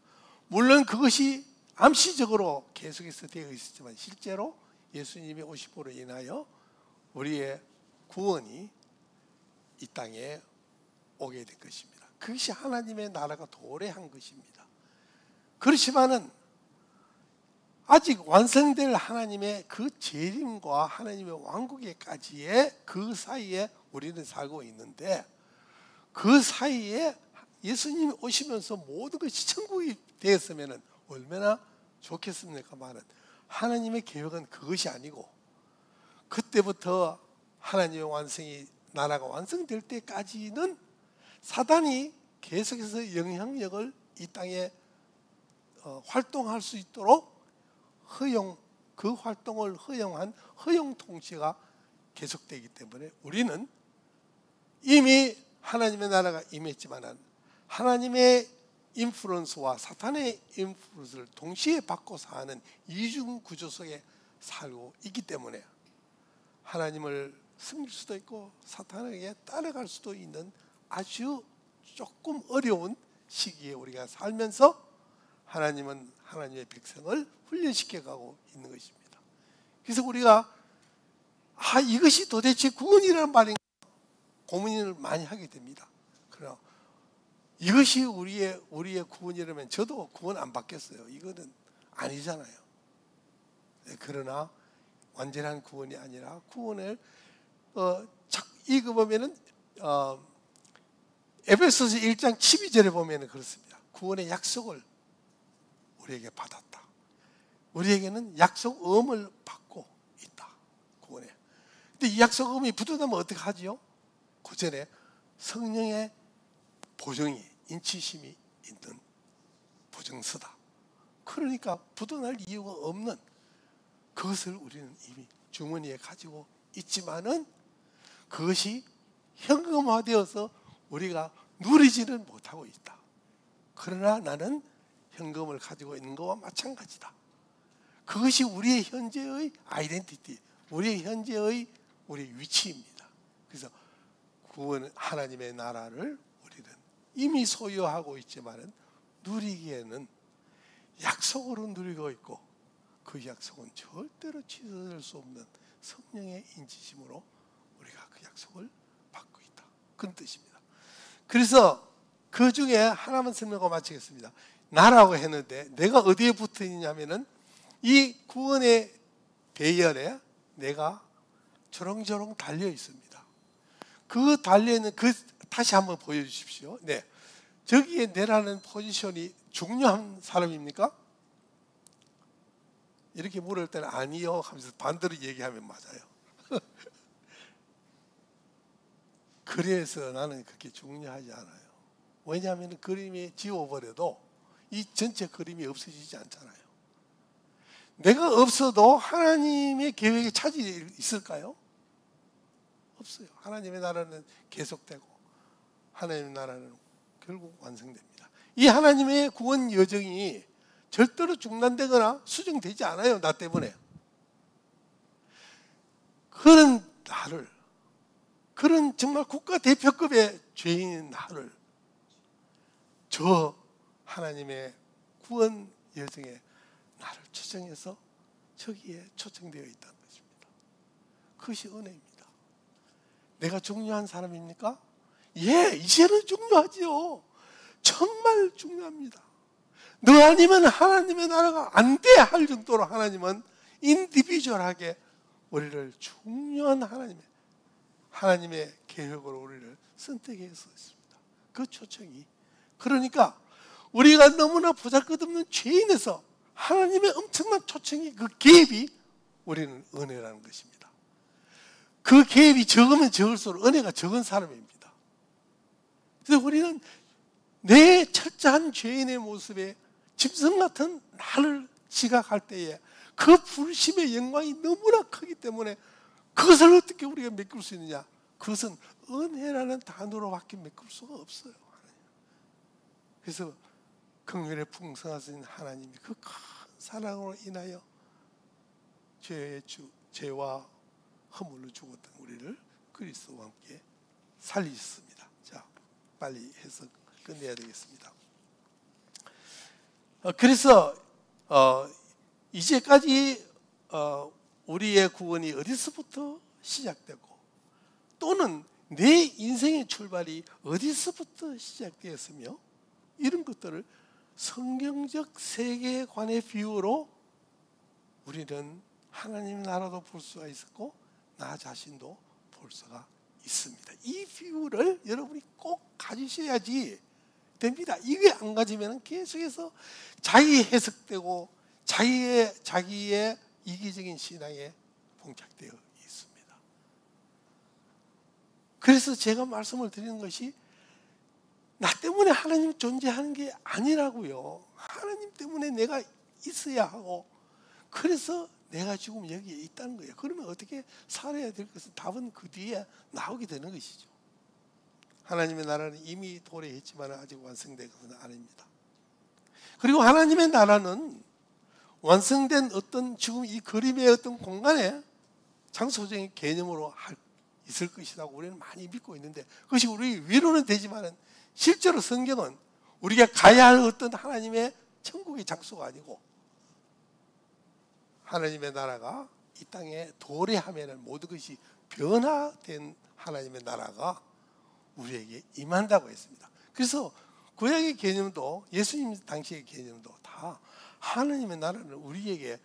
물론 그것이 암시적으로 계속해서 되어 있었지만 실제로 예수님이 오심으로 인하여 우리의 구원이 이 땅에 오게 된 것입니다. 그것이 하나님의 나라가 도래한 것입니다. 그렇지만은 아직 완성될 하나님의 그 재림과 하나님의 왕국에까지의 그 사이에 우리는 살고 있는데 그 사이에 예수님이 오시면서 모든 것이 천국이 되었으면 얼마나 좋겠습니까만은 하나님의 계획은 그것이 아니고 그때부터 하나님의 완성이 나라가 완성될 때까지는 사단이 계속해서 영향력을 이 땅에 활동할 수 있도록 그 활동을 허용한 허용 통치가 계속되기 때문에 우리는 이미 하나님의 나라가 임했지만 하나님의 인플루언스와 사탄의 인플루언스를 동시에 받고 사는 이중 구조 속에 살고 있기 때문에 하나님을 섬길 수도 있고 사탄에게 따라갈 수도 있는 아주 조금 어려운 시기에 우리가 살면서 하나님은 하나님의 백성을 훈련시켜가고 있는 것입니다. 그래서 우리가 이것이 도대체 구원이라는 말인가 고민을 많이 하게 됩니다. 그러나 이것이 우리의 구원이라면 저도 구원 안 받겠어요. 이거는 아니잖아요. 그러나 완전한 구원이 아니라 구원을 읽어보면은 에베소서 1장 12절에 보면은 그렇습니다. 구원의 약속을 우리에게 받았다. 우리에게는 약속음을 받고 있다. 구원에. 근데 이 약속음이 붙어나면 어떻게 하지요? 그 전에 성령의 보증이 인치심이 있는 보증서다. 그러니까 붙어날 이유가 없는 그것을 우리는 이미 주머니에 가지고 있지만은 그것이 현금화되어서 우리가 누리지는 못하고 있다. 그러나 나는 현금을 가지고 있는 것과 마찬가지다. 그것이 우리의 현재의 아이덴티티, 우리의 현재의 우리의 위치입니다. 그래서 구원 하나님의 나라를 우리는 이미 소유하고 있지만은 누리기에는 약속으로 누리고 있고 그 약속은 절대로 취소될 수 없는 성령의 인치심으로 우리가 그 약속을 받고 있다. 그런 뜻입니다. 그래서 그 중에 하나만 설명하고 마치겠습니다. 나라고 했는데 내가 어디에 붙어 있냐면은 이 구원의 배열에 내가 조롱조롱 달려 있습니다. 그 달려 있는 다시 한번 보여주십시오. 네, 저기에 내라는 포지션이 중요한 사람입니까? 이렇게 물을 때는 아니요 하면서 반대로 얘기하면 맞아요. 그래서 나는 그렇게 중요하지 않아요. 왜냐하면 그림이 지워버려도 이 전체 그림이 없어지지 않잖아요. 내가 없어도 하나님의 계획에 차질이 있을까요? 없어요. 하나님의 나라는 계속되고 하나님의 나라는 결국 완성됩니다. 이 하나님의 구원 여정이 절대로 중단되거나 수정되지 않아요. 나 때문에. 그런 나를, 그런 정말 국가대표급의 죄인인 나를 저 하나님의 구원 여정에 나를 초청해서 저기에 초청되어 있다는 것입니다. 그것이 은혜입니다. 내가 중요한 사람입니까? 예, 이제는 중요하지요. 정말 중요합니다. 너 아니면 하나님의 나라가 안 돼 할 정도로 하나님은 인디비주얼하게 우리를 중요한 하나님의 계획으로 우리를 선택해서 있습니다. 그 초청이. 그러니까 우리가 너무나 보잘것없는 죄인에서 하나님의 엄청난 초청이, 그 갭이 우리는 은혜라는 것입니다. 그 갭이 적으면 적을수록 은혜가 적은 사람입니다. 그래서 우리는 내 철저한 죄인의 모습에 짐승 같은 나를 지각할 때에 그 불심의 영광이 너무나 크기 때문에 그것을 어떻게 우리가 메꿀 수 있느냐? 그것은 은혜라는 단어로밖에 메꿀 수가 없어요. 그래서 긍휼에 풍성하신 하나님이 그 큰 사랑으로 인하여 죄와 허물로 죽었던 우리를 그리스도와 함께 살리셨습니다. 자, 빨리 해서 끝내야 되겠습니다. 그래서 이제까지 우리의 구원이 어디서부터 시작되고 또는 내 인생의 출발이 어디서부터 시작되었으며 이런 것들을 성경적 세계관의 비유로 우리는 하나님 나라도 볼 수가 있었고 나 자신도 볼 수가 있습니다. 이 비유를 여러분이 꼭 가지셔야지 됩니다. 이게 안 가지면 계속해서 자기 해석되고 자기의 이기적인 신앙에 봉착되어 있습니다. 그래서 제가 말씀을 드리는 것이 나 때문에 하나님 존재하는 게 아니라고요. 하나님 때문에 내가 있어야 하고 그래서 내가 지금 여기에 있다는 거예요. 그러면 어떻게 살아야 될 것은 답은 그 뒤에 나오게 되는 것이죠. 하나님의 나라는 이미 도래했지만 아직 완성된 것은 아닙니다. 그리고 하나님의 나라는 완성된 어떤 지금 이 그림의 어떤 공간에 장소적인 개념으로 있을 것이라고 우리는 많이 믿고 있는데 그것이 우리 위로는 되지만 실제로 성경은 우리가 가야 할 어떤 하나님의 천국의 장소가 아니고 하나님의 나라가 이 땅에 도래하면 모든 것이 변화된 하나님의 나라가 우리에게 임한다고 했습니다. 그래서 구약의 개념도 예수님 당시의 개념도 다 하나님의 나라는 우리에게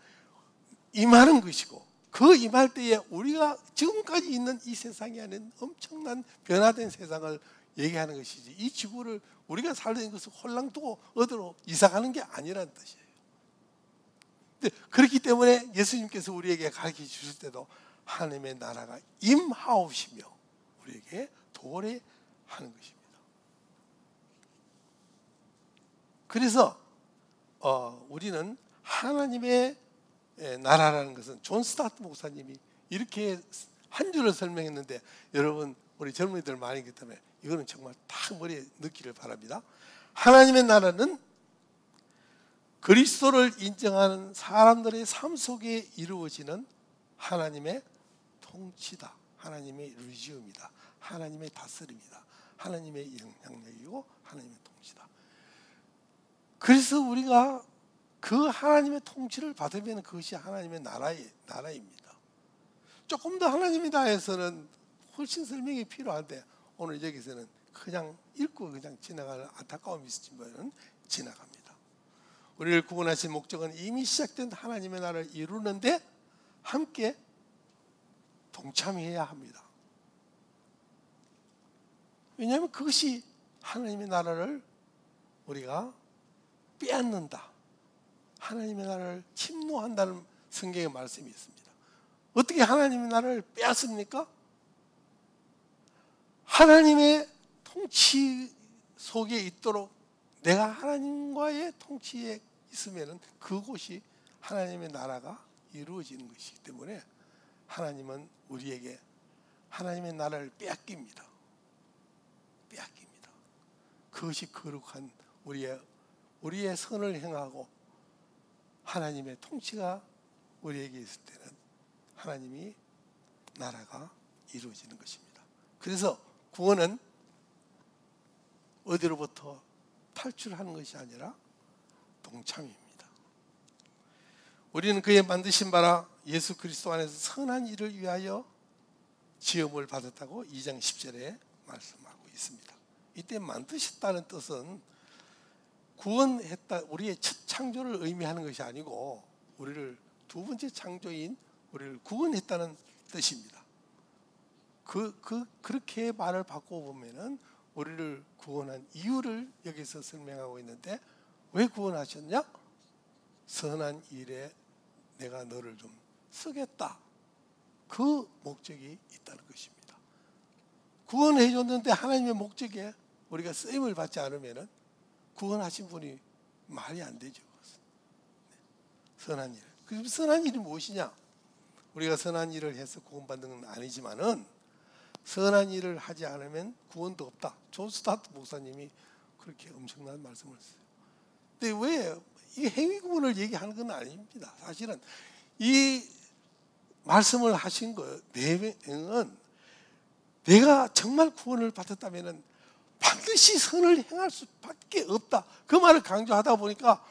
임하는 것이고 그 임할 때에 우리가 지금까지 있는 이 세상에 아닌 엄청난 변화된 세상을 얘기하는 것이지 이 지구를 우리가 살던 것을 홀랑 두고 어디로 이사가는 게 아니라는 뜻이에요. 그렇기 때문에 예수님께서 우리에게 가르쳐 주실 때도 하나님의 나라가 임하오시며 우리에게 도래하는 것입니다. 그래서 우리는 하나님의 나라라는 것은 존 스타트 목사님이 이렇게 한 줄을 설명했는데 여러분 우리 젊은이들 많이 있기 때문에 이거는 정말 딱 머리에 넣기를 바랍니다. 하나님의 나라는 그리스도를 인정하는 사람들의 삶 속에 이루어지는 하나님의 통치다. 하나님의 루지움이다. 하나님의 다스림이다. 하나님의 영향력이고 하나님의 통치다. 그래서 우리가 그 하나님의 통치를 받으면 그것이 하나님의 나라입니다. 조금 더 하나님의 나라에서는 훨씬 설명이 필요한데 오늘 여기서는 그냥 읽고 그냥 지나가는 안타까움이 있지만 지나갑니다. 우리를 구원하신 목적은 이미 시작된 하나님의 나라를 이루는데 함께 동참해야 합니다. 왜냐하면 그것이 하나님의 나라를 우리가 빼앗는다. 하나님의 나라를 침노한다는 성경의 말씀이 있습니다. 어떻게 하나님의 나라를 빼앗습니까? 하나님의 통치 속에 있도록 내가 하나님과의 통치에 있으면 그곳이 하나님의 나라가 이루어지는 것이기 때문에 하나님은 우리에게 하나님의 나라를 빼앗깁니다. 빼앗깁니다. 그것이 거룩한 우리의 선을 행하고 하나님의 통치가 우리에게 있을 때는 하나님이 나라가 이루어지는 것입니다. 그래서 구원은 어디로부터 탈출하는 것이 아니라 동참입니다. 우리는 그의 만드신 바라 예수 그리스도 안에서 선한 일을 위하여 지음을 받았다고 2장 10절에 말씀하고 있습니다. 이때 만드셨다는 뜻은 구원했다, 우리의 첫 창조를 의미하는 것이 아니고 우리를 두 번째 창조인 우리를 구원했다는 뜻입니다. 그렇게 말을 바꿔보면은 우리를 구원한 이유를 여기서 설명하고 있는데, 왜 구원하셨냐? 선한 일에 내가 너를 좀 쓰겠다. 그 목적이 있다는 것입니다. 구원해 줬는데 하나님의 목적에 우리가 쓰임을 받지 않으면 구원하신 분이 말이 안 되죠. 선한 일. 그 선한 일이 무엇이냐? 우리가 선한 일을 해서 구원받는 건 아니지만은 선한 일을 하지 않으면 구원도 없다. 존 스타트 목사님이 그렇게 엄청난 말씀을 했어요. 근데 왜 이 행위 구원을 얘기하는 건 아닙니다. 사실은 이 말씀을 하신 거 내용은 내가 정말 구원을 받았다면은 반드시 선을 행할 수밖에 없다. 그 말을 강조하다 보니까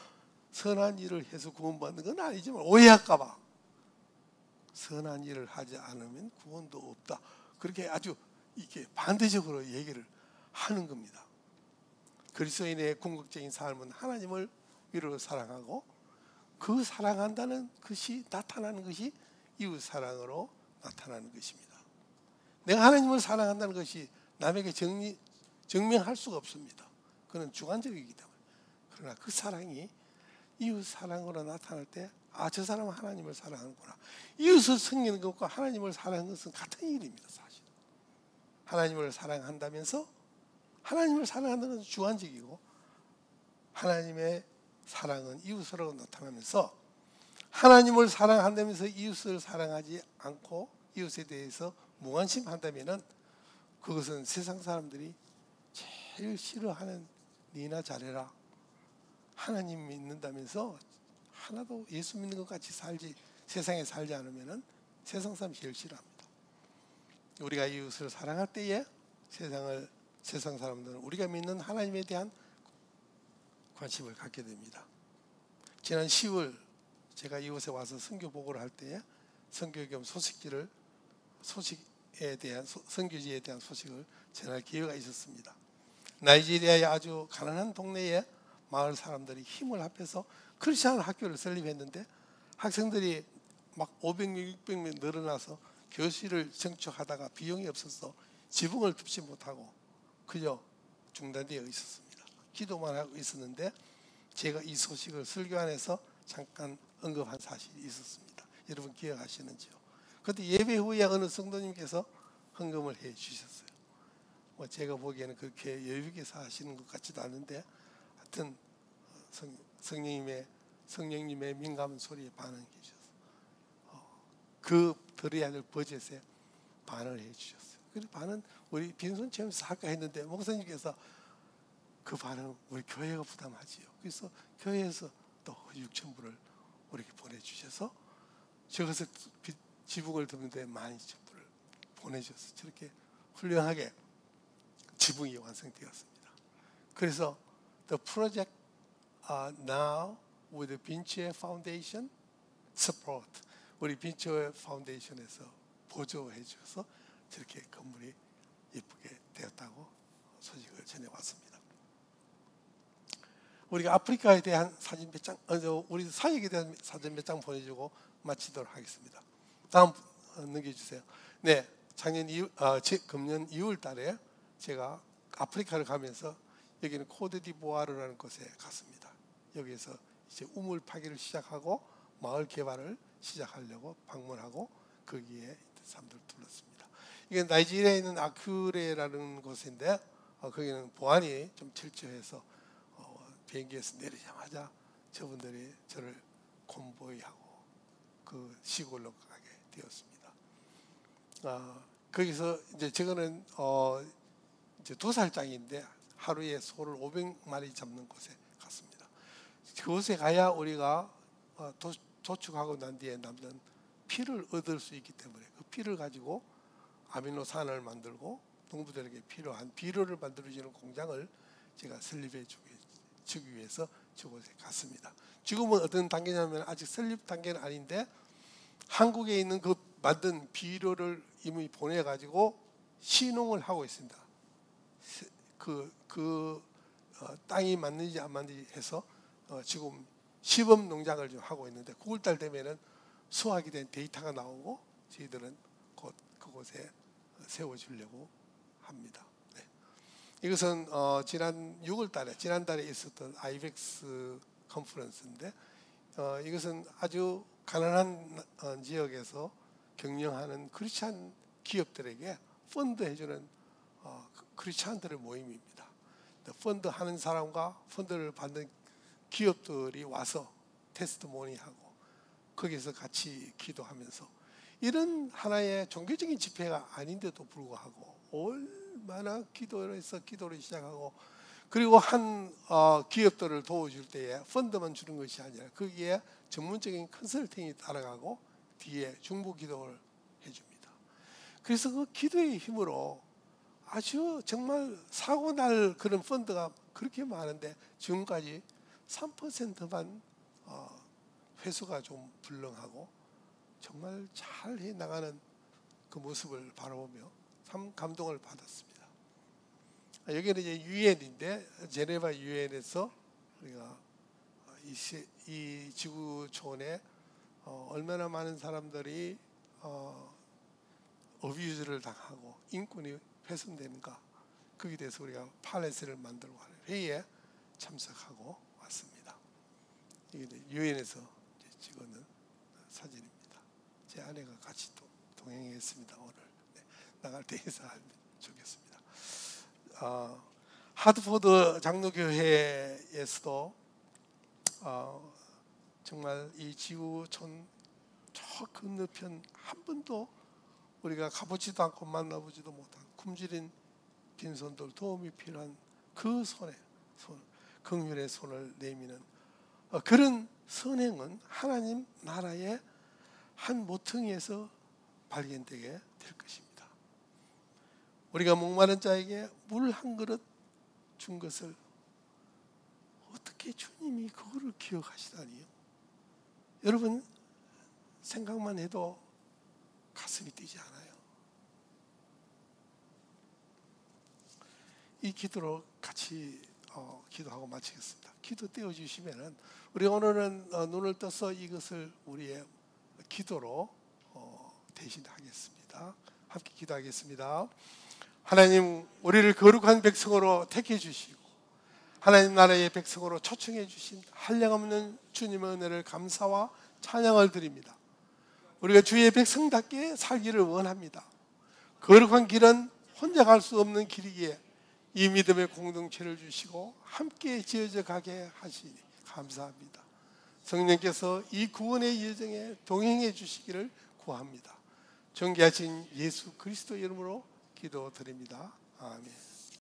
선한 일을 해서 구원받는 건 아니지만 오해할까 봐 선한 일을 하지 않으면 구원도 없다. 그렇게 아주 이렇게 반대적으로 얘기를 하는 겁니다. 그리스도인의 궁극적인 삶은 하나님을 위로 사랑하고 그 사랑한다는 것이 나타나는 것이 이웃 사랑으로 나타나는 것입니다. 내가 하나님을 사랑한다는 것이 남에게 증명할 수가 없습니다. 그건 주관적이기 때문에. 그러나 그 사랑이 이웃 사랑으로 나타날 때, 아, 저 사람은 하나님을 사랑하는구나. 이웃을 섬기는 것과 하나님을 사랑하는 것은 같은 일입니다. 사실 하나님을 사랑한다면서, 하나님을 사랑한다는 것은 주관적이고 하나님의 사랑은 이웃으로 나타나면서, 하나님을 사랑한다면서 이웃을 사랑하지 않고 이웃에 대해서 무관심한다면은 그것은 세상 사람들이 제일 싫어하는 니나 잘해라. 하나님 믿는다면서 하나도 예수 믿는 것 같이 세상에 살지 않으면은 세상 사람이 제일 싫어합니다. 우리가 이웃을 사랑할 때에 세상 사람들은 우리가 믿는 하나님에 대한 관심을 갖게 됩니다. 지난 10월 제가 이곳에 와서 선교 보고를 할 때에 선교 겸 선교지에 대한 소식을 전할 기회가 있었습니다. 나이지리아의 아주 가난한 동네에 마을 사람들이 힘을 합해서 크리스천 학교를 설립했는데 학생들이 막 500명, 600명 늘어나서 교실을 증축하다가 비용이 없어서 지붕을 덮지 못하고 그저 중단되어 있었습니다. 기도만 하고 있었는데 제가 이 소식을 설교 안에서 잠깐 언급한 사실이 있었습니다. 여러분 기억하시는지요? 그때 예배 후에 어느 성도님께서 헌금을 해 주셨어요. 제가 보기에는 그렇게 여유 있게 사시는 것 같지도 않은데 하여튼 성령님의 민감한 소리에 반응해 주셨어요. 그 들어야 할 버젯에 반을 해 주셨어요. 그 반은 우리 빈손 체험에서 할까 했는데 목사님께서 그 반은 우리 교회가 부담하지요. 그래서 교회에서 또 6,000불을 우리에게 보내주셔서 저것을 지붕을 덮는데 12,000불을 보내주셔서 저렇게 훌륭하게 지붕이 완성되었습니다. 그래서 the project now with the 빈처 파운데이션 support, 우리 빈처 파운데이션에서 보조해 주셔서 저렇게 건물이 예쁘게 되었다고 소식을 전해왔습니다. 우리가 아프리카에 대한 사진 몇 장, 우리 사역에 대한 사진 몇 장 보내주고 마치도록 하겠습니다. 다음 넘겨주세요. 네, 금년 2월 달에 제가 아프리카를 가면서 여기는 코트디부아르라는 곳에 갔습니다. 여기에서 이제 우물 파기를 시작하고 마을 개발을 시작하려고 방문하고 거기에 사람들을 둘렀습니다. 이게 나이지리아에 있는 아큐레라는 곳인데 거기는 보안이 좀 철저해서 비행기에서 내리자마자 저분들이 저를 콘보이하고 그 시골로 가게 되었습니다. 거기서 이제 저거는 이제 도살장인데 하루에 소를 500마리 잡는 곳에 갔습니다. 그곳에 가야 우리가 도축하고 난 뒤에 남는 피를 얻을 수 있기 때문에 그 피를 가지고 아미노산을 만들고 농부들에게 필요한 비료를 만들어주는 공장을 제가 설립해 주기 위해서 저곳에 갔습니다. 지금은 어떤 단계냐면 아직 설립 단계는 아닌데 한국에 있는 그 만든 비료를 이미 보내가지고 시농을 하고 있습니다. 땅이 맞는지 안 맞는지 해서 지금 시범 농장을 좀 하고 있는데 9월달 되면은 수확이 된 데이터가 나오고 저희들은 곧 그곳에 세워주려고 합니다. 네. 이것은 지난 6월달에 지난달에 있었던 아이벡스 컨퍼런스인데 이것은 아주 가난한 지역에서 경영하는 크리스찬 기업들에게 펀드 해주는 크리스찬들의 모임입니다. 펀드 하는 사람과 펀드를 받는 기업들이 와서 테스트모니하고 거기서 같이 기도하면서 이런 하나의 종교적인 집회가 아닌데도 불구하고 얼마나 기도를 시작하고 그리고 한 기업들을 도와줄 때에 펀드만 주는 것이 아니라 거기에 전문적인 컨설팅이 따라가고 뒤에 중보 기도를 해줍니다. 그래서 그 기도의 힘으로 아주 정말 사고 날 그런 펀드가 그렇게 많은데 지금까지 3%만 회수가 좀 불능하고 정말 잘 해나가는 그 모습을 바라보며 참 감동을 받았습니다. 여기는 이제 유엔인데 제네바 유엔에서 우리가 이 지구촌에 얼마나 많은 사람들이 어뷰즈를 당하고 인권이 훼손되는가 거기에 대해서 우리가 팔레스를 만들고 하는 회의에 참석하고 왔습니다. 이게 유엔에서 찍어놓은 사진입니다. 제 아내가 같이 또 동행했습니다. 오늘 나갈 때 인사하면 좋겠습니다. 하드포드 장로교회에서도 정말 이 지구촌 저 건너편 한 번도 우리가 가보지도 않고 만나보지도 못한 굶주린 빈손들 도움이 필요한 그 긍휼의 손을 내미는 그런 선행은 하나님 나라의 한 모퉁이에서 발견되게 될 것입니다. 우리가 목마른 자에게 물 한 그릇 준 것을 어떻게 주님이 그거를 기억하시다니요? 여러분 생각만 해도 가슴이 뛰지 않아요? 이 기도로 같이 기도하고 마치겠습니다. 기도 떼어주시면은 우리 오늘은 눈을 떠서 이것을 우리의 기도로 대신하겠습니다. 함께 기도하겠습니다. 하나님, 우리를 거룩한 백성으로 택해 주시고 하나님 나라의 백성으로 초청해 주신 한량없는 주님의 은혜를 감사와 찬양을 드립니다. 우리가 주의 백성답게 살기를 원합니다. 거룩한 길은 혼자 갈 수 없는 길이기에 이 믿음의 공동체를 주시고 함께 지어져 가게 하시니 감사합니다. 성령께서 이 구원의 여정에 동행해 주시기를 구합니다. 존귀하신 예수 그리스도 이름으로 기도드립니다. 아멘.